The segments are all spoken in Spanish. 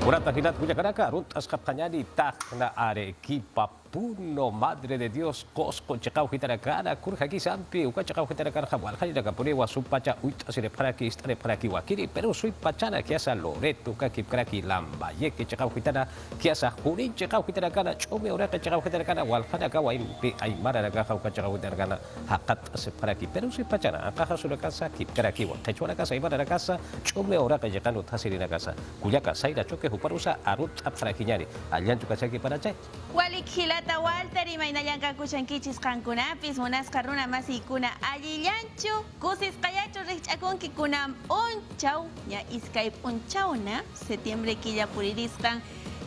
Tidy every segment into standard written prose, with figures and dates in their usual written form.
Urat tahilat kuya karaka, rutas kapkanyani tak na Arequipa puno, Madre de Dios, Cosco, Chacao, Hitaracana, Kurjaki, Sampi, Uca, Chacao, Hitaracana, Jaguar, Jaya, Caponewa, Supacha, Uitas, para aquí, estaré para aquí, Wakiri, pero soy Pachana, que hace Loreto, Kaki, Kraki, Lambaye, que Chacao, Hitara, que hace Jurín, Chacao, Hitaracana, Chome, Ora, Chacao, Hitaracana, Walfana, Kawaim, Aymara, la Caja, Chacao, Hitaracana, Hakat, hace para aquí, pero soy Pachana, a Caja, su casa, Kikraki, Tachuana, casa, Aymara, la casa, Chome, Ora, Cayacano, Tasirina, casa, Cuyaca, Saira, Choque, Juparusa, Arut, Apfraquiñari, Allan, Chucachaki, para Chay. Walik Hilata Walter y Maynayanga Kuchankichis Kankunapis, Munas Karuna Masikuna Alillanchu, Kusis Kayachu Richakun Kikunam Unchau, ya Iskaip Unchauna, septiembre Killa Puririskan,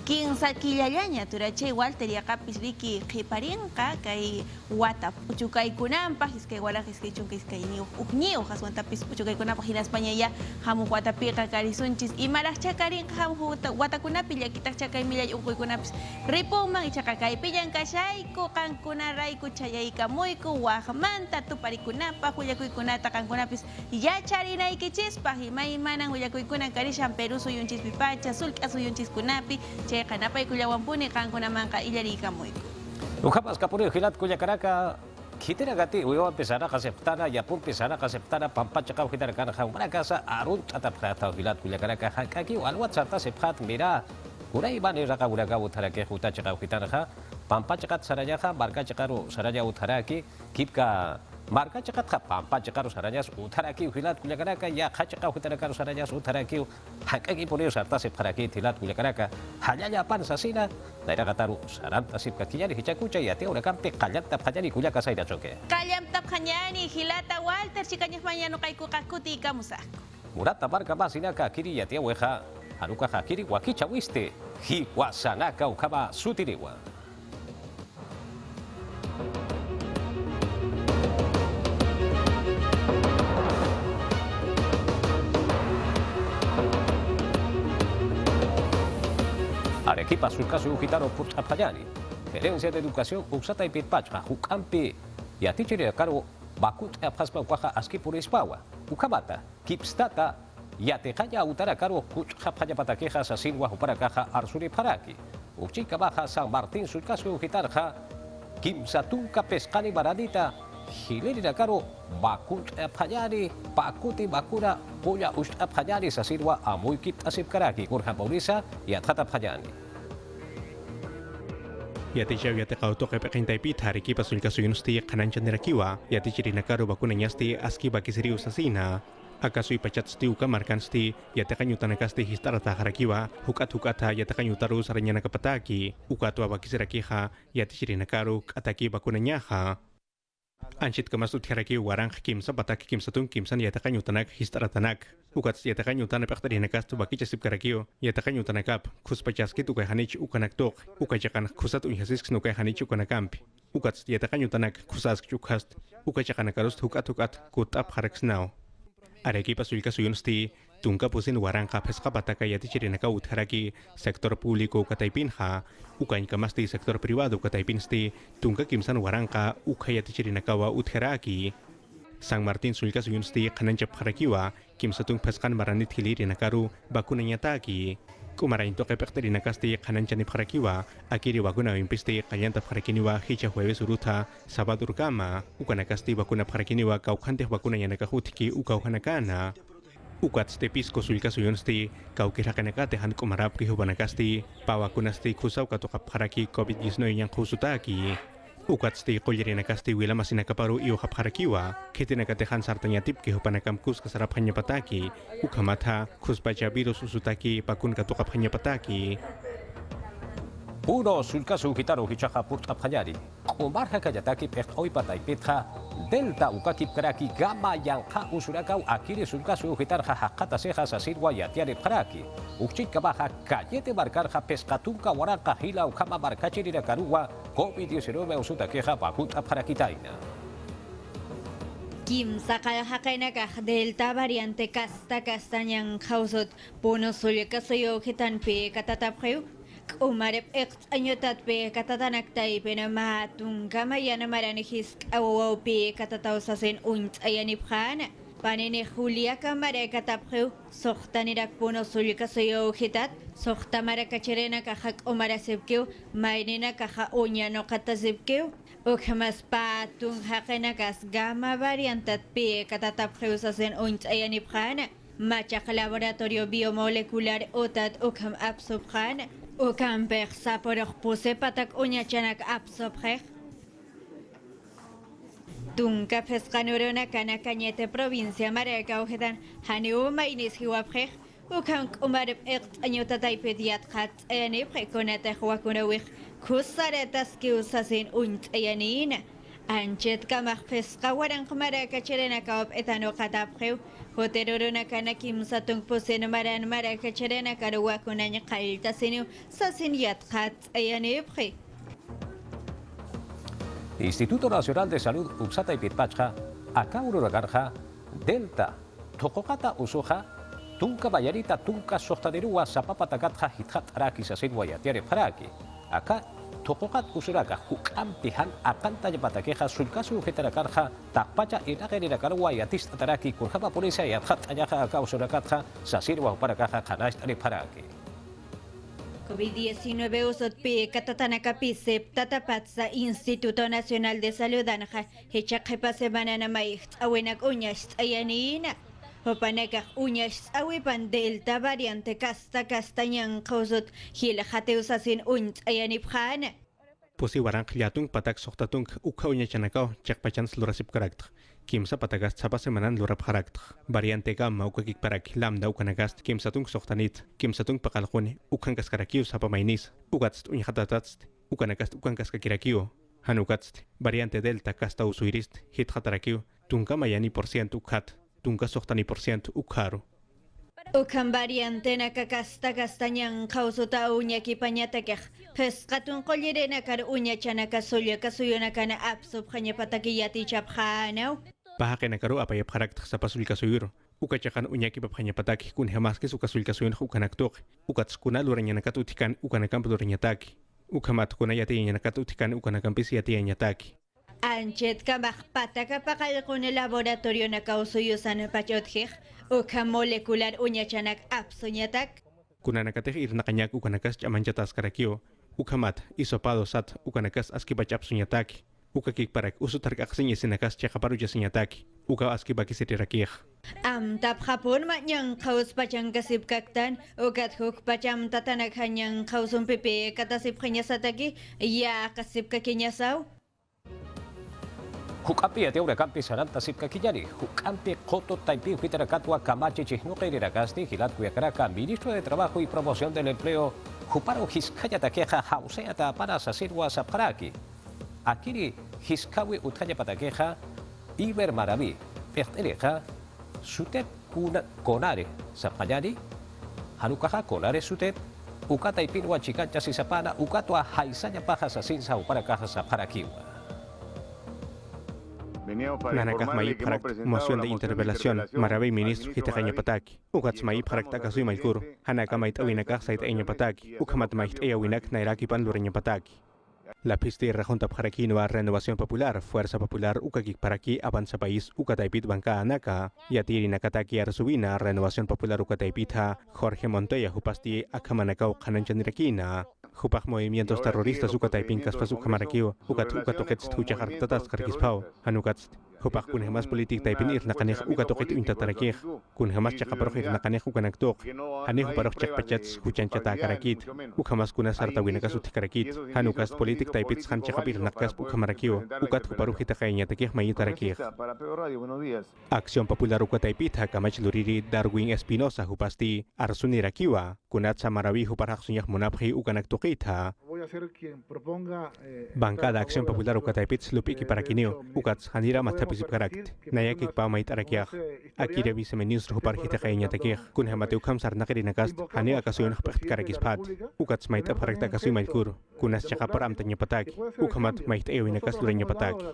Kinsa Killaña, Turache Walter y Akapis Riki Kiparinka, Kai Watap, Uchukai Kunampa, Hiske Walajis Kichunkiskay Ukniu, Haswantapis Uchukai Kunapa, Hina España ya, Hamu Watapika, Karisunchis, y Marachakarin, Hamu Watakunapi, Yakitak Chakai Mila Ukuikunapis, Ripuman y Chakakai, Pillan Kashaiko, Kankuna Raiku, Chayaika Muiku, Wahamanta, Tuparikunapa, Huyakuikunata, Kankunapis, Yacharina y Kichispa, Himaimanan, Huyakuikuna, Karishan, Perú, Suyunchis Pipacha, Sulka, Suyunchis Kunapi, Kanapay Kuyawampuni, Kankunamanka, Illarika Muiku. Ujapas Capuri, Hilat Kuyakaraka, Kitiragati, Uyo empezará a aceptar, Yapun empezará a aceptar, Pampacha, Hitaracana, Jaumara Casa, Arunt, Ataprata, Hilat Kuyakaraka, Hakaki, Alwatata, Sephat, Mira, Kurai Bani Raka, Uraga, Utarake, Hutacha, Hitaraja, Pampacha, Sarayaja, Barca Chakaru, Saraya Utaraki, Kipka. Marca Chakata, Pampa Chakaru Sarayas, Utaraki, Hilat Kuyakaraka, Ya Hachaka, Hitarakaru Sarayas, Utaraki, Hakaki por ellos, Artase para aquí, Tilat Kuyakaraka, Hayaya Pansasina, Nairagataru, Saranta Sipkakiyari, Hichakucha, y Ateo Campe, Kayanta Payani, Kuyaka Saira Choque. Kayamta Panyani, Hilata Walter, Chicanyas Mañano Kaikukakuti, Kamusak. Murata Barca Basinaka, Kiri, Yatia Weja, Haruka Hakiri, Wakicha Wiste, Hiwasanaka, Ukaba, Sutiriwa. Arequipa, Sulcaso, Gitano, Purtapayani, Herencia de Educación, Usata y Pitpacha, Jucampi, y a Tichiri, Caro, Bakut, Apaspa, Uaja, Aski por Ispawa, Ucamata, Kipstata, y a Tejaya, Utara, Caro, Kuchapaya Pataquejas, Asilwa, Uparacaja, Arsuri Paraki, Uchica Baja, San Martín, Sulcaso, Gitarja, Kimsatunca, Pescani, Baradita, Hilerina, Caro, Bakut, Apayani, Bakuti, Bakura, Puya, Apayani, Sasilwa, Amuikip, Asipkaraki, Urja Paulisa, y a Tata Payani. Yati jaw yati kauto ke pekintai pit hari ki pasul kasu yunusti kananchan nerakiwa yati ciri nakaru bakuna nyasti aski baki siri usasina akasui pacat sti uka markan sti yati kanyutan kasti histarata harakiwa hukata yati kanyutaru saranya nakapataki ukatua baki sirakiha yati ciri nakaru ataki bakuna nyaha Anchit kamasut haraki warang kimsa batak kimsatun kimsan yatakan yutanak histaratanak ukat yatakan yutana pektari nakas tu baki casip karakio yatakan yutanakap kus pacaski tu hanich ukanak tok ukajakan kusat unhasis nukai hanich ukanakamp ukat yatakan yutanak kusas chukast ukajakan karust hukat kutap haraksnau areki pasulka suyunsti tungka pusin warang kapes kapataka yati cirinaka utharaki sektor publiko kataipinha ukain kamasti sektor privado kataipinsti tungka kimsan warangka ukayati cirinaka wa utharaki Sang Martin sulka suyunsti kanancap harakiwa kimsatung peskan maranit hiliri nakaru bakunanya taki kumarain to kepekteri nakasti kanancani harakiwa akiri wakuna impisti kalianta harakiniwa hicha jueves uruta sabadur kama ukanakasti bakuna harakiniwa kaukante bakunanya nakahutiki ukauhanakana Ukat stepis kosulka suyunsti kau kirakanakate han kumarap ki hubanakasti pawakunasti kusau katokap haraki COVID-19 yang kusutaki Ukat sti kolyerinakasti wila masinakaparu iyo harakiwa kitinakatehan sartanya tip ki hubanakam kus kasarap hanya pataki ukamata kus baca virus usutaki pakun katokap hanya pataki Puro sulcaso gitaro hichaja Purtapayani, Kumarja Kayataki Pet Oipata y Petja, Delta Ukaki Kraki, Gama Yanja Usurakau, Akiri sulcaso gitarja Hakata Sejas Asirwa y Atiare Praki, Uchika Baja, Cayete Barcarja, Pescatunca, Waraka, Hila, Ukama Barcachiri de Carua, COVID-19 Usuta Queja, Bakuta Parakitaina. Kim sakal hakainaka delta variante kasta kastanyang kausot puno sulika sayo kitan pe katatapkayo Umarep anyutat pe katatanak tay penamatung kamaya na maranihis awaw pe katataw sa sen unt ayanip kana panene Julia Kamara katapjeu, soxtanirak puno sulika soyo ujitat, soxtamara kacherena kahak omara sibkeu, mainena kaha uñano kata sibkeu, ukhamas patun hakenakas gama variantat pie katatapjeu sasen unch ayanipjana, machak laboratorio biomolecular otat ukham absobjana, ukam pech saporok puse patak uñachanak absobjej, Tunka pescanurona cana cañete provincia Mareca ojetan Haniu Mainis Hiwaprej, Ukank Umarep añota taipediat hat ene preconete huacunawich, Kusaretas que usasin unt eyanina. Anchet kamach pesca warang Mareca cherena kaop etano katapjeu, Hoterurona cana kim satung puseno maran Mareca cherena karuacunaña kailtasinu, sasin yat hat eyanepre. Instituto Nacional de Salud Uxata y Pitpachja, Acaururagarja, Delta, Tokokata Usuja, Tunka Bayarita, Tunka Sohtaderua, Zapapatakatja, Hithat Araki, Sasin Guayatiare Paraki. Acá, Tokokat Usuraga, Hukampihan, Akanta Yapatakeja, Sulcasu Getarakarja, Tapacha, Inagerirakarwa, Yatista Taraki, Kurjaba Polisa, Yathat Ayaja, Akausurakatja, Sasirwa Parakaja, Kanashtari Paraki. COVID-19 usot pi katatanaka pisep tatapatsa Instituto Nacional de Salud anja hechak hepa semana na maicht awenak uñas ayanina hopanakak uñas awipan delta variante kasta kastañan kausot hilajate usasin unch ayanipjana Pusi warang liatung patak sohtatung ukaunya chanakau chakpachan slurasip karakter. Kimsa patagast sapa semanan lurap karakter. Variante gamma ukakik parak lamda ukanagast kimsatung sohtanit. Kimsatung pakalkuni ukankas karakiu sapa mainis. Ukatst unyhatatatst ukanagast ukankas kakirakiu. Hanukatst variante delta kasta usuirist hit hatarakiu. Tunka mayani % ukhat. Tunka sohtani % ukharu. Ukam variante na kakasta kastañan kausota uña kipañatakej pesqatun qollirena kar uña chanaka suya kasuyona kana apsub khanya patakiyati chapjanaw Bahake nakaru apayap karakter sa pasul kasuyur. Ukachakan unyaki papanya pataki kun hamaskes ukasul kasuyun ukanaktok. Ukats kuna luranya nakatutikan ukanakam luranya taki. Ukamat kuna yati nakatutikan ukanakampi yati nyataki. Anchet kamaj pataka pakal kun laboratorio na kausuyusan pachotjej ukam molecular uña chanak apsuñatak Kuna nakatej ir nakanyak ukanakas chamanchatas karakio. Ukamat isopado sat ukanakas askibachap sunyataki. Ukakik parak usutar kaksinya sinakas chakaparu jasinyataki. Uka askibaki sitirakieh. tap hapon manyang kaus pachang kasip kaktan ukat huk pacham tatanak hanyang kausum pepe katasip kanya sataki ya kasip kakinya saw Hukampi ate ura kampi saranta sipka kijari. Hukampi koto taipi huitara katwa kamache chihnuke iriragasti hilat kuyakaraka Ministro de Trabajo y Promoción del Empleo Huparo hiskaya takeja hauseata para sasirwa saparaki. Akiri hiskawi utkaya patakeja Iber Maravi. Pertereja sutet kuna konare sapayari. Hanukaja konare sutet ukata ipinwa chikacha sisapana ukatwa haisanya paja sasinsa upara kaja saparakiwa. Nanakah mai parak moción de interpelación Maravi ministro hitacaña pataki. Ukats mai parak takasui maikuru. Hanaka mait awinakah sait eña pataki. Ukamat mait eawinak nairaki pan lurenya pataki. La pista y rejunta paraki nueva Renovación Popular, Fuerza Popular Ukakik Paraki, Avanza País, Ukataipit Banca Anaka, Yatiri Nakataki Arzubina, Renovación Popular Ukataipita, Jorge Montoya, Jupasti, Akamanakau, Kananchandirakina, Jupak Movimientos Terroristas Ukataipin Kaspas Ukamarakiu, Ukatokets Tuchakartatas Karkispau, Hanukats, Jupak Kunhamas Politik Taipin Irnakanek Ukatoket Untatakir, Kunhamas Chakaparok Irnakanek Ukanaktok, Hanehu Parok Chakpachats, Huchanchata Karakit, Ukamas Kunasarta Winakasut Karakit, Hanukas Politik Taipits Han Chakapir Nakas Ukamarakio, Ukat Parujita Kainya Takir Mayitarakir. Acción Popular Ukataipita, Kamach Luriri, Darwin Espinosa, Jupasti, Arsunirakiwa, Kunatsa Maravi, Juparaksunyah Munapri, Ukanaktokita. Bancada Acción Popular Ukataipits Lupiki Parakinio, Ukats Hanira Matapisip Karakt, Nayakik Pamait Arakiach, Akira Viceministro Huparhita Kainya Takir, Kunhamateu Kamsar Nakarinakast, Hania Kasuyon Hpert Karakispat, Ukats Mait Aparakta Kasu Malkur, Kunas Chakaparam Tanya Pataki, Ukamat Mait Ewinakas Lurenya Pataki.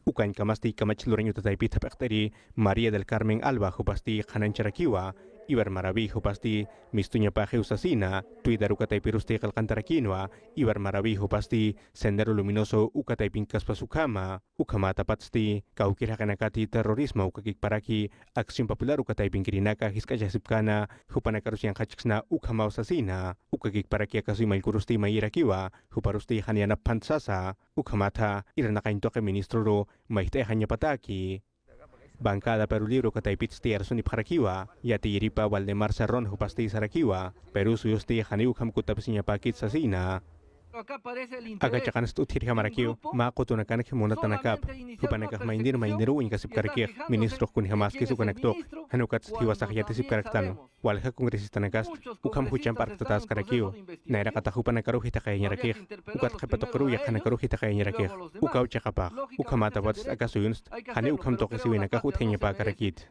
Ukan Kamasti Kamach Lureño Tataipita Pekteri, María del Carmen Alba, Jupasti Hanancharakiwa, ibar marabijo pasti mistunya paje usasina, tuidaru katay pirusti Alcántara Quinoa, ibar marabijo pasti sendero luminoso ukatay pinkas pasukama, ukama tapatsti kaukir hakanakati terorismo ukakik paraki aksyon popular ukatay pinkirinaka hiskajasipkana, hupanakarus yang hachiksna ukama usasina, ukakik paraki akasuy mailkurusti mairakiwa, huparusti haniana pansasa, ukamata iranakaintoke ministro ro maite hanya pataki. Bancada Perú Libro Kataipit Stier Suni Parakiwa, Yati Iripa Waldemar Serrón Hupasti Sarakiwa, Perú Suyusti Haniu Hamkutapisinya Pakit Sasina. Agachakan stutir Hamarakiw, Mako Tunakan Himunatanakap, Hupanakak Maindiru Inkasip Karakir, Ministro Kun Hamaski Sukanaktok, Hanukat Stiwasak Yati Sipkaraktano, Walha Kongresistanakas, Ukam Hucham Parktatas Karakiw, Naira Katahupanakaru Hitakaya Rakir, Ukat Kapatokaru Yakanakaru Hitakaya Rakir, Ukau Chakapa, Ukamata Wats Akasuyunst, Hane Ukam Tokesiwinaka Hutenya Pakarakit.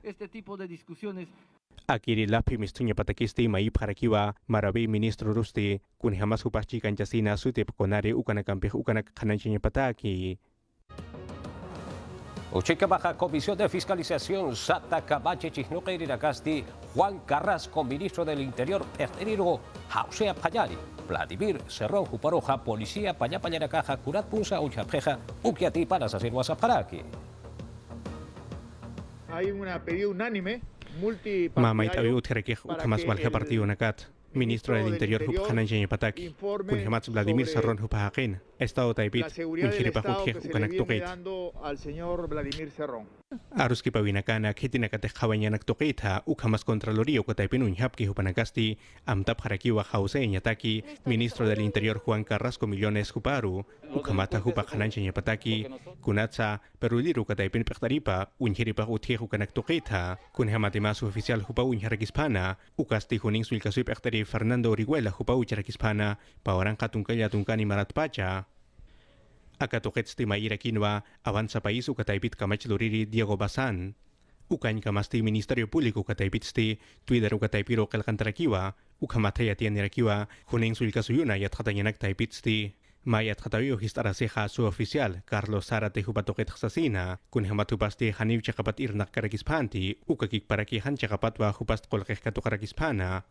Akiri lapi mistunya patakisti mai parakiwa marabi ministro rusti kun hamas hupachi kancasina sutip konari ukana kampih ukana kananchinya pataki. Uchika Baja Comisión de Fiscalización Sata Cabache Chihnoca Irinacasti Juan Carrasco, ministro del Interior, Perteniro Jausea Payari, Vladimir Serrón Juparoja, Policía Payapayaracaja, Curat Punsa Uchapreja, Ukiati para hacer WhatsApp. Hay una pedida unánime. Mamait abiu tjerekih ukamas walhe partido nakat. Ministro del Interior Huphananjanya Pataki, Kunhamats Vladimir Serrón Hupahakin, Estado Taipit, Unchiripahutjeh Ukanaktukit. Al señor Vladimir Serrón. Aruski Pawinakana, Kitinakate Hawanyanak Tukita, Ukamas Contraloría Ukataipin Unhapki Hupanakasti, Amtap Harakiwa Hauseña Taki, Ministro del Interior Juan Carrasco Millones Huparu, Ukamata Hupahananjanya Pataki, Kunatsa, Peruliru Ukataipin Pechtaripa, Unchiripahutjeh Ukanaktukita, Kunhamatimasu Oficial Hupa Unharekispana, Ukasti Huning Sulkasui Pechtari Fernando Orihuela Hupa Ucharakispana, Paoran Katunkaya Tunkani Marat Pacha. Akatokets ti Mayra Quinoa, avanza país ukataipit kamach luriri Diego Bazán. Ukañ kamasti Ministerio Público ukataipitsti, Twitter ukataipiro Alcántara ukamataya tianirakiwa, huning sulkasuyuna yatkhatayanak taipitsti. Mayat khatawiyo histaraseja su oficial, Carlos Zárate hupatoket xasina, kunhamatupasti haniw chakapat irnak karakispanti, ukakik parakihan chakapatwa hupast kolkeh katukarakispana.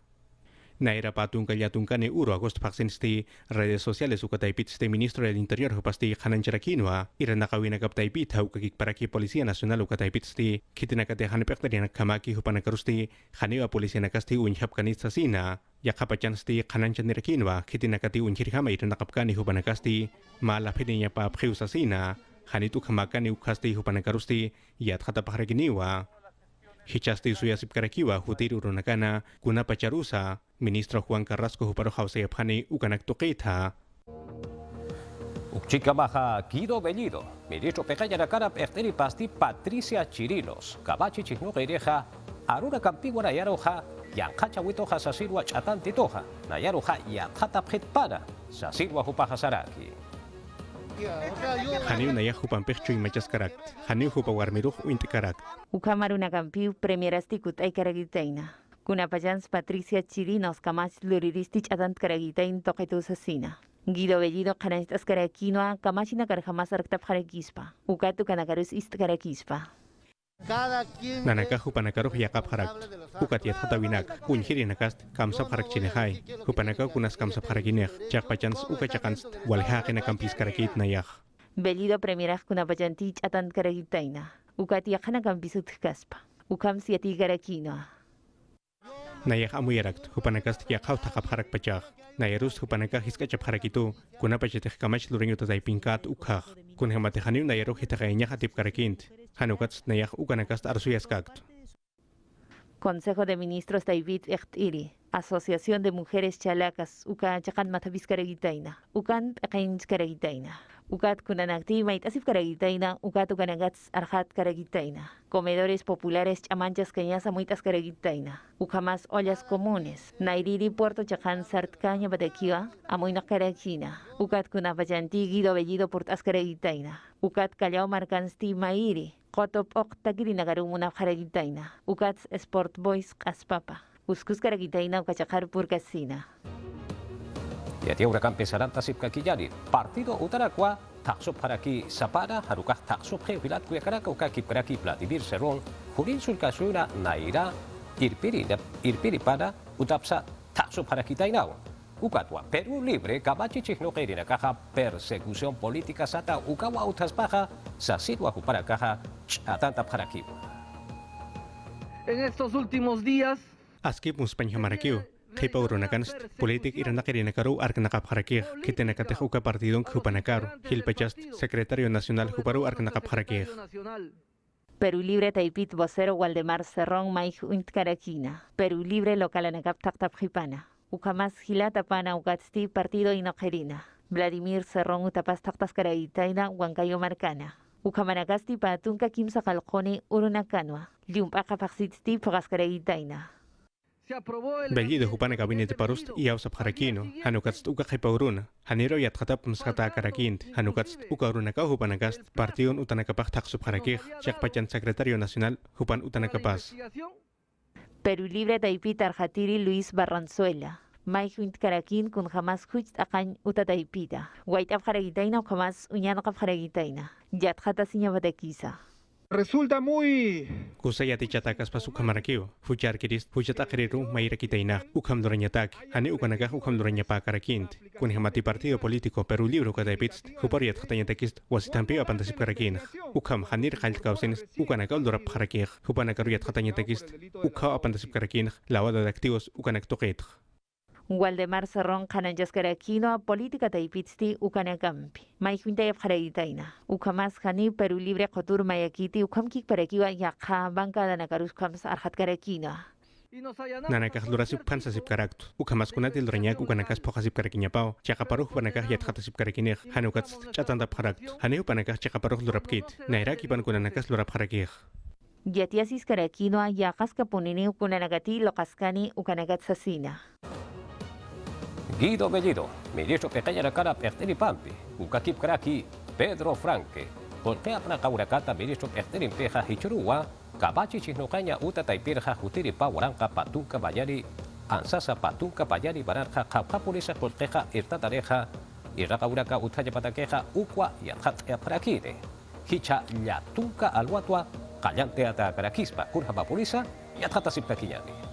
Naira patungka yatungkane uro agosto paksinsti redes sociales ukataipitste ministro del Interior hupasti Hananchara Quinoa iranakawina kaptaipit haukakik paraki Policía Nacional ukataipitsti kitinakate hanepekterianak kamaki hupanakarusti haniwa Policía nakasti unhapkanitsasina yakapachansti Hananchara Quinoa kitinakati unchirihama iranakapkani hupanakasti malapininya pa pheusasina hanitu kamakani ukasti hupanakarusti yathatapahrakiniwa. Hichasti suyasip karakiwa hutir urunakana kuna pacharusa ministro Juan Carrasco huparo Jausea Phani ukanak tukita. Uchika Baja Guido Bellido, ministro Pecayaracara Perteri Pasti Patricia Chirinos, Cabachi Chihnoca Ireja, Aruna Campigua Nayaroja, Yankacha Huitoja Sasirwa Chatantitoja, Nayaroja Yankata Pretpara, Sasirwa Hupajasaraki. Haniu naya hupan pechchu imachaskarak, haniu hupa warmiruj uintikarak. Ukamaruna campiu premierastikut ay karagitaina. Kuna pajans Patricia Chirinos kamach luriristich adant karagitain toketu sasina. Guido Bellido kanastas karakinoa kamachina karjamas arktap karakispa. Ukatu kanakarus ist karakispa. Nanaka hupanakaruj yakap harak. Ukatiat hatawinak, unhirinakast kamsap harak chinehai. Hupanaka kunas kamsap harakineh, chakpachans ukachakanst walhakina kampis karakit nayak. Bellido premieraj kuna pajantich adant karagitaina. Ukati yakana kampisut kaspa. Ukam siati karakinoa. Nayak amuyarakt, hupanakast yakhaw takap harak pachak. Nayarus hupanaka hiskachap harakitu, kuna pacheteh kamach lurinyo tataypinkat ukhak. Kun hamatehaniw nayaruj hitakayanya hatip karakint. Hanukats nayak ukanakast arsuyaskakt. Consejo de Ministros Taipit Echtiri, Asociación de Mujeres Chalacas, Uka Chakan Matavis Karagitaina, Ukan Pekains Karagitaina, Ukat Kunanakti Maitasif Karagitaina, Ukat Ukanagats Arhat Karagitaina, Comedores Populares Chamanchas Cañasa Muitas Karagitaina, Ukamas Ollas Comunes, Nairiri Puerto Chakan Sartcaña Batakiwa, Amuina Karagina, Ukat Kunapayanti Guido Bellido Portas Karagitaina, Ukat Callao Marcansti Mairi, Kotop Oktagiri Nagarumuna Karagitaina, Ukats Sport Boys Kaspapa, Uskus Karagitaina Ukachakar Purkasina. Yatia Huracán Pesaranta Sipkakiyari, Partido Utaracua, Taxop Haraki Zapara, Harukah Taxop Vilat Kuyakaraka Ukaki Paraki Vladimir Serrón, Jurin Sulkasuna Naira, irpiri para utapsa takso para kita inaw. Ukatwa, Peru libre kabachi chihnoke na kaha persecución política sata ukawa utas baja sa sitwa para kaha atanta para kiwa. En estos últimos días, Askip muspanha marakiw. Kipa urunakanst, politik iranakirinakarou arknakapharakih, kitinakateh uka partidong hupanakaro, hilpachast, secretario nacional huparu arknakapharakih. Perú Libre Taipit vocero Waldemar Cerrón Maij Uintkarakina. Perú Libre localanakap taktapjipana. Ukamas hilatapana ukatsti partido inojerina. Vladimir Cerrón utapas taktaskaraitaina Huancayo Marcana. Ukamanakasti patunka kimsa kalkoni urunakanwa. Liumpaka paksitsti pagaskaraitaina. Bellido hupana gabinete parust y ausap harakino, hanukatst uka hipauruna, haniro yatkatap mskata karakint, hanukatst uka urunaka hupanakast, partiun utanakapach taksup harakih, chakpachan secretario nacional hupan utanakapas. Perú Libre Taipit Arjatiri Luis Barranzuela. Maijwint Karakin kun jamás hucht akan utataipita. Waitap haragitaina jamás uñanakap haragitaina. Yatkata sinya batakisa. Resulta muy Kusayati chatakas pasuk hamarakio, fuchar kirist, fuchatakriru, mayra kitaina, ukam doranyatak, hani ukanagah ukam doranyapa karakint, kun hamati partido político Perú Libre ukataipitst, hupariat hatayantakist, wasitampio apantasip karakin, ukam hanir khalt kausenis, ukanakal dorap harakih, hupanakaruat hatayantakist, ukha apantasip karakin, lawada de activos ukanaktoket. Waldemar Cerrón Kananjaskarakino política taipitsti ukanakampi. Maijwintayap haragitaina. Ukamas hani Perú Libre Kotur Mayakiti ukamkik parakiwa yakha banka danakaruskams arhatkarakino. Nanakah lurasip pansasip karaktu, ukamas kunatil doranyak ukanakas pohasip karakinyapao, chakaparuh panakah yathatasip karakinih, hanukats chatandap haraktu, haniu panakah chakaparuh lurapkit, nairaki pan kunanakas lurap harakih. Yatiasis karakino yakas kapunini ukunanagati lokaskani ukanagat sasina. Guido Bellido, ministro pequeña la cara Perteni Pampi, Ukakip Kraki, Pedro Franque, Golpea Kaurakata, ministro Perteni Peja Hichurua, Kabachi Chisnocaña Uta Taipirja Jutiri Pawaranca Patunca Bayari, Ansasa Patunca Bayari Baranja, Japapulisa Golpeja Irtatareja, Irakauraka Utaya Pataqueja, Ukwa y Alhatia Prakine, Hicha Yatunca Alwatua, Callante Ata Karakispa, Kurjapapulisa y Alhatasiptaquiñani.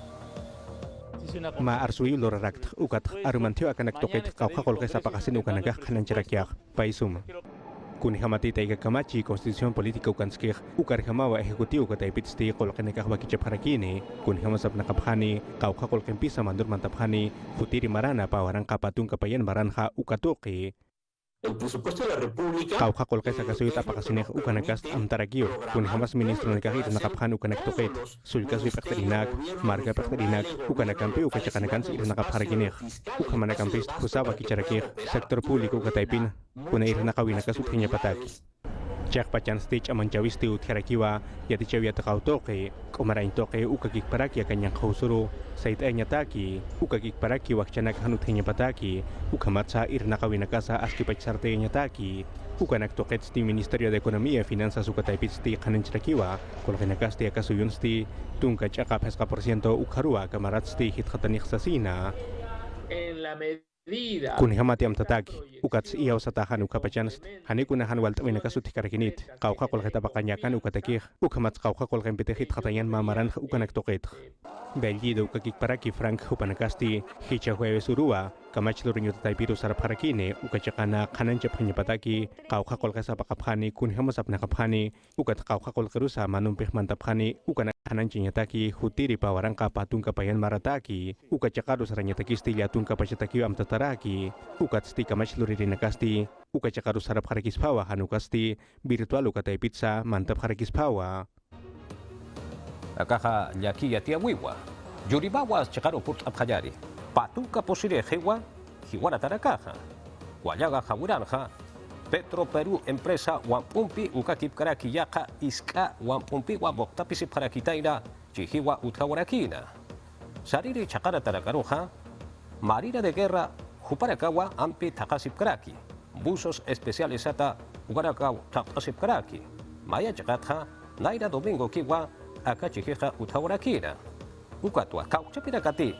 Ma arsui lorarakt ukat arumantio akanak toket kauha kolkes apakasin ukanagah kanancharakiah paisum. Kun hamati taiga kamachi konstitusiyon politika ukanskih ukar hamawa ejecutivo kataipitsti kolkenekah bakichapharakini kun hamasap nakabhani kauha kolkempisa mandur mantaphani futiri marana pawarang kapatung kapayan maranja ukatoki. El presupuesto de la República. Kauha kolkes akasuit apakasineh ukanakas amtarakio kun hamas ministro nekahit nakabhan ukanaktoket sulkas wipakterinak marga pakterinak ukanakampi ukachakanakan ir nakabharakineh ukamanakampi kusaba kicharakih sektor público ukataipin kuna ir nakawinakas uthinya pataki. Chakpachan stitch amanchawisti utjarakiwa yatichawiat kautoke komarain toke ukakik paraki akanyang kausuro sait enyataki ukakik paraki wakchanak hanuthinya pataki ukamatsa ir nakawinakasa askipachsarte enyataki ukanak toketsti Ministerio de Economía y Finanzas ukataipitsti kananchrakiwa kolkenakasti akasuyunsti tunka chaka pesca por ciento ukharua kamaratsti hitkhatanixsasina En la medida. Kun hamati amtataki, ukats iya usatahan ukapachanst, hani kunahan waltawina kasut karakinit, kauka kolketa pakanyakan ukatakih, ukamats kauka kolkempitehit khatayan mamaran ukanaktoket. Bellido ukakik paraki Frank hupanakasti, hicha jueves urua, kamachlurinyo tataypiru sarapharakine, ukachakana kananchap hanyapataki, kauka kolkesa pakaphani, kun hamasap nakaphani, ukat kauka kolkerusa manumpih mantaphani, ukanak kananchinyataki, hutiri pawarangka patungka payan marataki, ukachakaru saranyatakisti liatunka pachataki amtataraki, ukatsti kamachluririnakasti, ukachakaru sarapharakispawa hanukasti, virtual ukataypitsa mantap harakispawa. Akaha yaki yatia wiwa, Yuribawa chakaro purt abhayari, Patunka posire hewa, Hiwara tarakaja, Guayaga jawuranja, Petro Perú empresa Wampumpi ukakip karaki yaka iska Wampumpi waboktapisip karakitaina, Chihiwa utkawarakina. Sariri chakara tarakaroja, Marina de Guerra, Juparakawa ampi takasip karaki, Buzos especiales ata Ugarakaw takasip karaki, Maya chakatja, Naira Domingo kiwa, Akachijeja utkawarakina. Ukatwa kauchapirakati,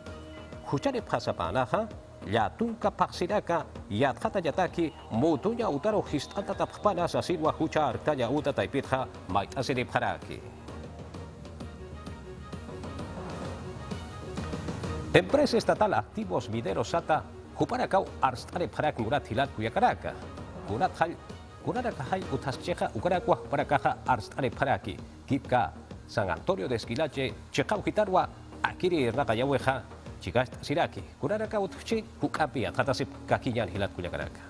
Huchare pasapanaja, Yatunka paksiraka, Yatkata yataki, Mutunya utaro histata tapjpana sasilwa huchar taya uta taipitja, Mait asirip haraki. Empresa estatal Activos Mineros Sata, Juparacau Arstare Parak Murat Hilat Cuyacaraka, Cunarakajay Utascheja, Ucaracua, Paracaja Arstare Paraki, Kipka, San Antonio de Esquilache, Checau Gitarwa, Akiri Rakayaweja, Chigast Siraki, Curaraca Utchi, Hucapia, Tatasip Kakiyan Hilat Cuyacaraka.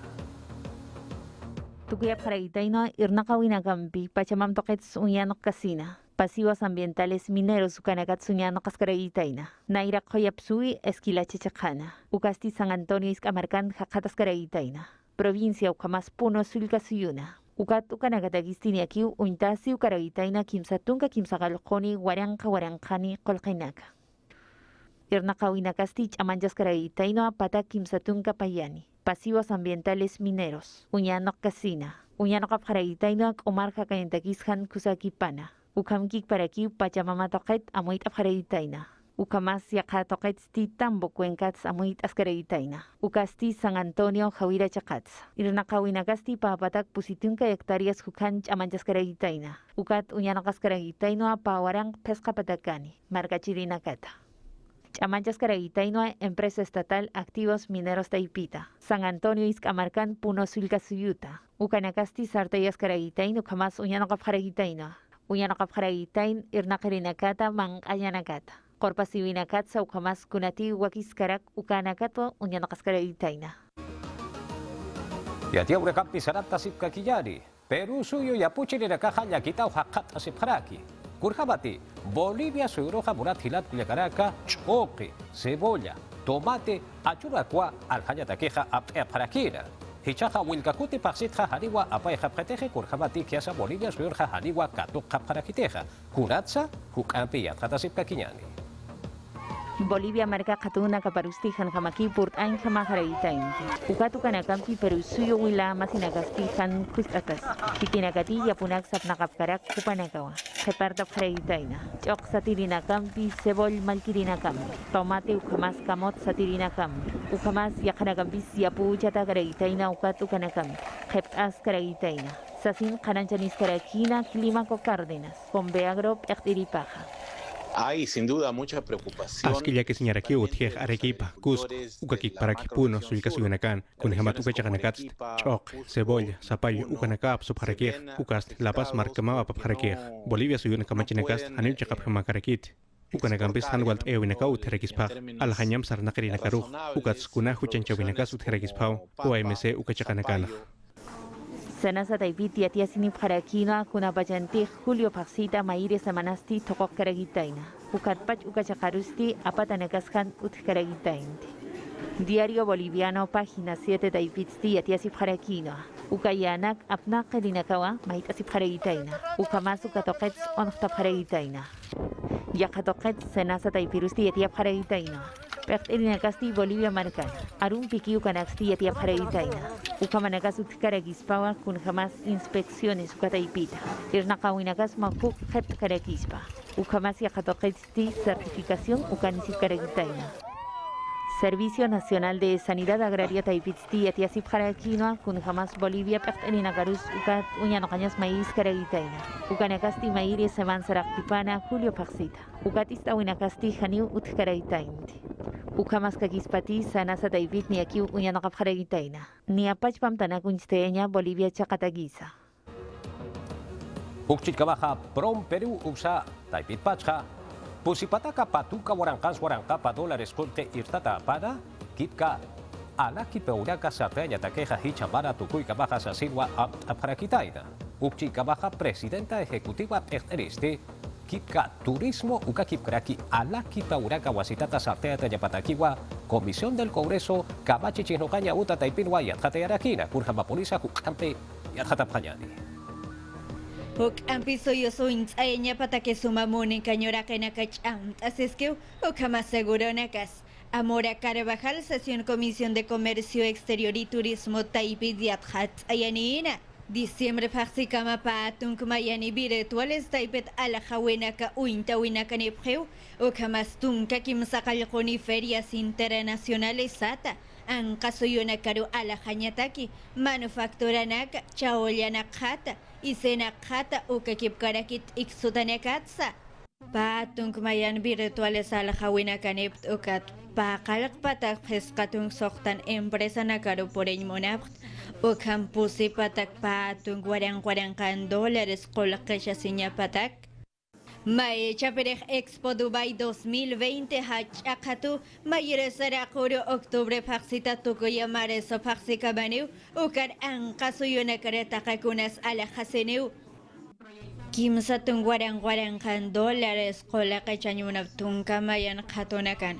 Tukuyap Jaragitaino, Irnakawinakampi, Pachamam Toquets Uñano Casina. Pasivos ambientales mineros ukanakat suñano kaskaragitaina. Naira Koyapsui Esquilache Chacana. Ukasti San Antonio Iscamarcan Jacataskaragitaina. Provincia Ucamas Puno Sulca Suyuna. Ukat ukanakatagistini aquí uintasi ukaragitaina kimsatunka kimsagalconi Waranjani Colcainaca. Irnakawinakasti Chamanjas Karagitaino Pata kimsatunka Payani. Pasivos ambientales mineros. Uñano Casina. Uñano Capjaragitaino Omar Jacayentakishan Kusakipana. Ukamkik para aquí Pachamama toqet amuit afjaragitaina. Ukamas yaka toqet sti tambo cuencats amuit askaragitaina. Ukasti San Antonio Jawira chakats. Irnakawinakasti papatak pusitunka hectáreas hukanch amanchaskaragitaina. Ukat uñanakaskaragitaino pawarang pesca patakani. Marcachirinakata. Chamanchaskaragitaino empresa estatal Activos Mineros Taipita. San Antonio Iscamarcan Puno Sulca Suyuta. Ukanakasti sartayaskaragitaino ukamas uñanakafjaragitaino. Uyanakapjaragitain irnakarinakata mankayanakata. Korpasiwinakat sa ukamas kunati wakiskarak ukanakato uyanakaskaragitaina. Yatia urekampi sarata sipkakiyari. Peru suyo yapuchirinakaja yakita uhakat asipjaraki. Kurjabati, Bolivia suyuroja murat hilat kuyakaraka, choque, cebolla, tomate, achuracua, aljayatakeja apteapjarakira. Hichaja Wilcacuti Paxitja Haniwa Apaeja Preteje Kurjabati Kiasa Bolivia Suyurja Haniwa Katuka Parakiteja Kuratza Hukampi Yatasip Kakiñani. Bolivia marca katuna kaparusti han hamaki purt ain hamaharaitain. Ukatu kanakampi Peru suyo wila masinagasti han kustatas. Tikinakati yapunak sapnakapkarak kupanakawa. Keparta haritaina. Chok satirinakampi sebol malkirinakampi. Tomate ukamas kamot satirinakampi. Ukamas yakanakampis yapu chata karagitaina ukatu kanakampi. Keptas karagitaina. Sasin kananchanis karakina Clímaco Cárdenas. Pombeagro Pectiripaja. Hay sin duda mucha preocupación. Askilla que señara que utieg Arequipa, Cusco, Ukaki para Kipuno, Sulcasuyanacan, Kunehamac Ukachanacat, Choc, Cebolla, Zapallo, Ucanacap, Subharaquieg, Ucast, La Paz, Marcamaba, Paparaquieg, Bolivia, Suyunacamachinacast, Anil Chacapjamacarakit, Ucanagampis, Hanwalt, Ewinacau, Terequispag, Alhanyam Sarnacarinacaru, Ucats, Kunahu, Chanchavinacas, Terequispau, OMC, Ucachacanacana. Sanasa Taipiti atia sini parakina kuna bajanti Julio Paxita Maire Samanasti tokok karagitaina. Ukatpach ukachakarusti apatanagashan utkaragitainti. Diario Boliviano, página 7 Taipitsti atia si parakina. Ukayanak apna kalinakawa mait asip karagitaina. Ukamas ukatokets onhta karagitaina. Yakatokets Sanasa Taipirusti atia karagitaina. Pecterinacasti Bolivia marcan. Arun piquiu canacsti atia pareitaina. Ukamanagas utkaragispawa kun jamás inspecciones ukataipita. Irnakawinagas makuk het karagispa. Ukamas yakatokesti certificación ukanisit karagitaina. Servicio Nacional de Sanidad Agraria Taipitsti atia sipjarakinoa kun jamás Bolivia pecterinagarus ukat uñanocañas maíz karagitaina. Ukanacasti maíres seman saractipana Julio Paxita. Ukatista winacasti janiu utkaragitainti. Ukamas kagispati sanasa David ni aquí uñanokapjaragitaina. Ni apach pamtanakunsteña Bolivia chakatagiza. Ukchitkabaja Prom Perú Usa Taipit Pacha. Pusipataka patuka warankas warankapa dólares corte irtata para kipka alaki peuraka sarteña takeja hichabara tukuy kabaja sasilwa aprakitaina. Ukchitkabaja presidenta ejecutiva perteniste Kipka Turismo Uka Kipkraki Alaki Pauraka Wasitata Sartea Tayapatakiwa Comisión del Congreso Kabachi Chinocaña Uta Taipinwa Yatjate Arakina Kurjama Polisa Kukampe Yatjata Panyani. Hukampi soyoso intzaya patake sumamunin cañora kenakacham. Asesque Ukama seguro nakas. Amora Carvajal, sesión Comisión de Comercio Exterior y Turismo Taipid Yatjat Ayanina. Diciembre Paxicama Patung Mayani virtuales Taipet Alajawinaka Uintawinaka Nepeu, Ukamastunka Kimsakalkoni Ferias Internacionales Sata, Ankasuyunakaru Alajanyataki, Manufacturanaka, Chaolyanakata, Isenakata, Ukakipkarakit Iksutanekatsa. Patung Mayan virtuales Alajawinaka Nept Ukat Pakalak patak pescatung soktan empresa nakaru poreñ monapt. Ukan pusi patak patung $40 kolakesha sinya patak. Maecha Perej Expo Dubai 2020 hachakatu mayresara kuru octubre paxita tukuya mareso paxika baniu ukar ankasuyuna kareta kakunas ala haseneu. Kimsa $40 kolakechanyuna tunkamayan katunakan.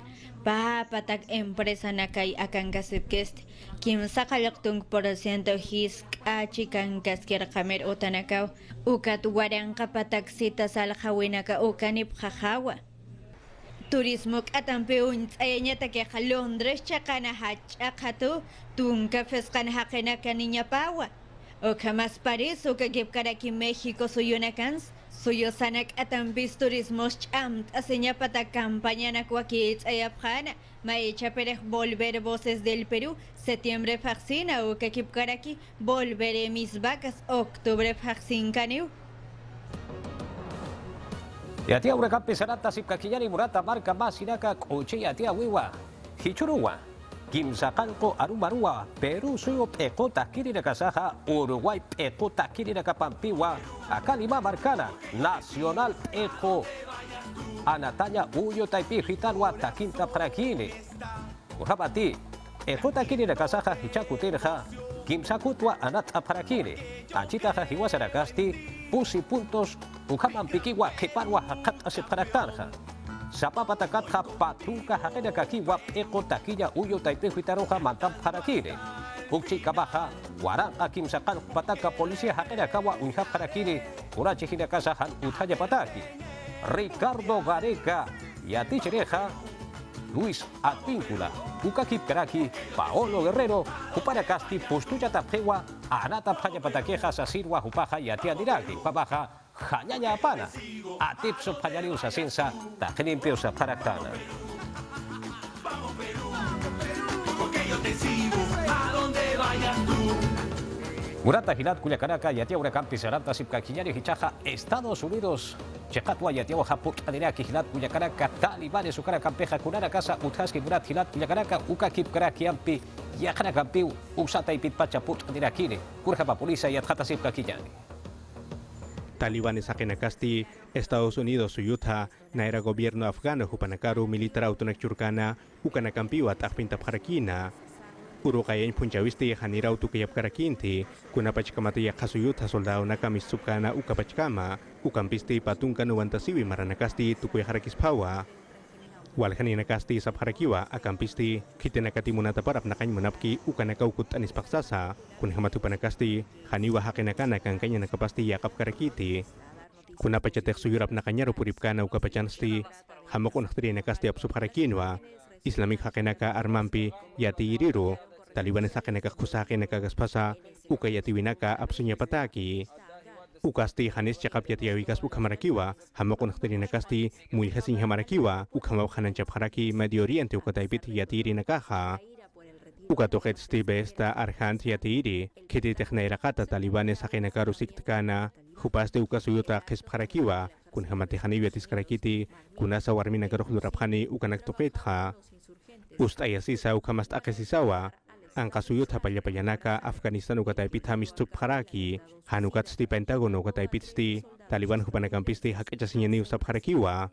Papatak empresa nakai akan kasipkest. Kimsa kalaktung % hisk achikan kaskir kamer utanakaw. Ukat warang kapatak sita salhawinaka ukanip hahawa. Turismo katampeun ayanya take Londres chakana hachakatu tunka feskan hakena kaninya pawa. Okamas Paris ukagip karaki México suyunakans. Suyo sanak atampis turismos chamt asenya pata campaña na kuakits ayapjana maecha Perej volver voces del Perú septiembre faxina o kakip karaki volveré mis vacas octubre faxin caneu. Yatia ura kampi sarata sip kakiyani murata marka masinaka koche yatia wiwa hichuruwa Kimsakalko arumarua Peru suyo peko takiri na kasaha Uruguay peko takiri na kapampiwa Akalima markana Nacional peko Anatanya uyo taipi hitanwa takinta prakini Urabati peko takiri na kasaha hichakutirha Kimsakutwa anata prakini Achitaha hiwasarakasti Pusi puntos ukamampikiwa Kiparwa hakat asipraktarha Sapa patakat ha patunka hakena kakiwa eko takinya uyo taipe hitaroha mantam harakire. Ukchi kabaha warang akim sakal pataka polisi hakena kawa unha harakire urachi hinakasahan uthaja pataki. Ricardo Gareca yati chereja Luis Advíncula ukakip karaki Paolo Guerrero uparakasti postuya tapjewa anata phaja patakeja sasirwa upaja yati adiragi pabaja Hanyanya pana, atip so panyaliw sa sinsa, takinimpyo sa paraktana. Murata hilat Culiacanaka, yatia ura campi seranta sipkakinyari hichaja Estados Unidos. Chekatwa yatia haput adiraki hilat Culiacanaka, talibane sukara campeja kunara casa uthaski murat hilat Culiacanaka, uka kip karaki ampi, yakana campiu, usata ipit pachaput adirakine, kurjapa polisa yathata sipkakinyari. Talibanes akinakasti Estados Unidos uyutha naira gobierno afgano hupanakaru militar autonak churkana ukanakampiwa takpintap harakina urukayen punchawisti hanira utukayap karakinti kunapachkamati yakasuyutha soldado nakamisukana ukapachkama ukampisti patungkan uwantasiwi maranakasti tukuy harakispawa walhani nakasti sap harakiwa akampisti kitinakati munataparap nakany manapki ukanakaukut anis paksasa kun hamatu panakasti haniwa hakinakana kang kanya nakapasti yakap karakiti kuna pachatek suyurap nakanyaro puripkana ukapachansti hamakon naktri nakasti apsup harakinwa islamik hakinaka armampi yati iriru talibanes hakinaka kusaki nakagaspasa ukayati winaka apsunya pataki ukasti hanis chakap yati awikas ukamarakiwa hamakon naktri nakasti muy hasin hamarakiwa ukamaw hanan chapharaki Medio Oriente ukataipit yatiri nakaha ukatoket stibe esta arhant yatiri kiti teknairakata talibanes hakinakaru siktkana hupaste ukasuyuta kisparakiwa kun hamati haniwiatis karakiti kunasa warmina garohlurapkhani ukanaktukitha ustayasisa ukamast akesisawa ang kasuyot hapalyapayanaka Afghanistan ukataipit hamistuk haraki hanukat sti Pentagon ukataipit sti Taliban hupanakampiste hakachasinyani usap harakiwa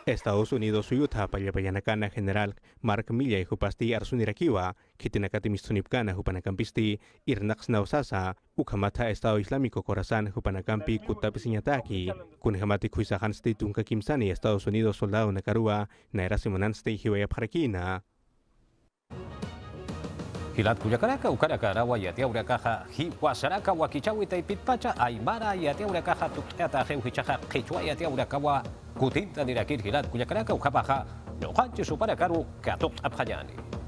Estados Unidos suyut hapalyapayanaka na General Mark Milley hupasti arsunirakiwa kitinakatimistunipkana hupanakampiste irnaks na usasa ukamata Estado Islamiko Khorasan hupanakampi kutapisinyataki kun hamati kuisahan sti tungkakimsani Estados Unidos soldado nakarua na erasimanan sti hiwayap harakina Hilat Culiacanaka, Ucaracarawa, Yatia Uracaja, Hiwasaraka, Wakichawi, Taipitpacha, Aymara, Yatia Uracaja, Tucata, Hichaja, Quechua, Yatia Uracawa, Kutinta, Nirakir, Hilat Culiacanaka, Ucabaja, Lohanchi, Suparacaru, Katok Abhayani.